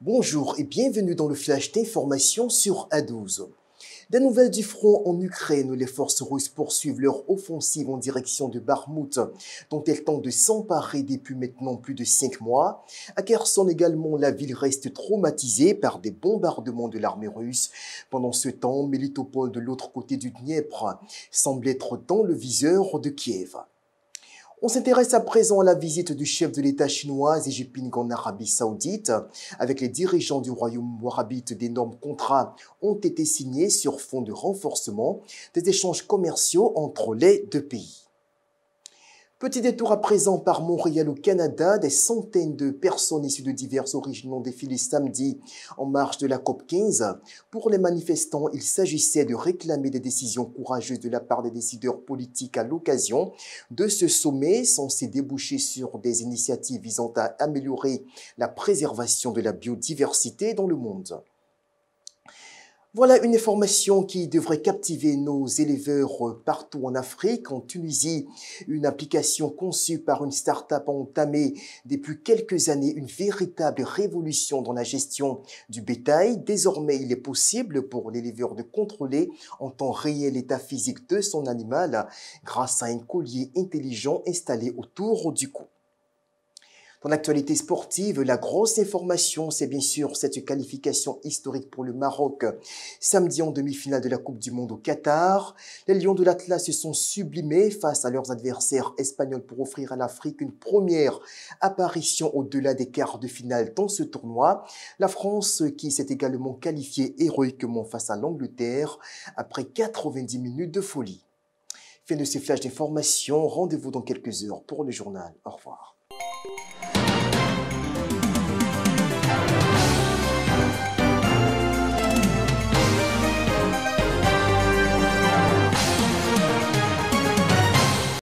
Bonjour et bienvenue dans le flash d'information sur A12. Des nouvelles du front en Ukraine, les forces russes poursuivent leur offensive en direction de Bakhmout, dont elles tentent de s'emparer depuis maintenant plus de 5 mois. À Kherson également, la ville reste traumatisée par des bombardements de l'armée russe. Pendant ce temps, Melitopol, de l'autre côté du Dniepr, semble être dans le viseur de Kiev. On s'intéresse à présent à la visite du chef de l'État chinois Xi Jinping en Arabie Saoudite. Avec les dirigeants du royaume wahhabite, d'énormes contrats ont été signés sur fond de renforcement des échanges commerciaux entre les deux pays. Petit détour à présent par Montréal au Canada. Des centaines de personnes issues de diverses origines ont défilé samedi en marge de la COP 15. Pour les manifestants, il s'agissait de réclamer des décisions courageuses de la part des décideurs politiques à l'occasion de ce sommet censé déboucher sur des initiatives visant à améliorer la préservation de la biodiversité dans le monde. Voilà une information qui devrait captiver nos éleveurs partout en Afrique. En Tunisie, une application conçue par une start-up a entamé depuis quelques années une véritable révolution dans la gestion du bétail. Désormais, il est possible pour l'éleveur de contrôler en temps réel l'état physique de son animal grâce à un collier intelligent installé autour du cou. Dans l'actualité sportive, la grosse information, c'est bien sûr cette qualification historique pour le Maroc. Samedi en demi-finale de la Coupe du Monde au Qatar, les Lions de l'Atlas se sont sublimés face à leurs adversaires espagnols pour offrir à l'Afrique une première apparition au-delà des quarts de finale dans ce tournoi. La France qui s'est également qualifiée héroïquement face à l'Angleterre après 90 minutes de folie. Fin de ces flashs d'information, rendez-vous dans quelques heures pour le journal. Au revoir.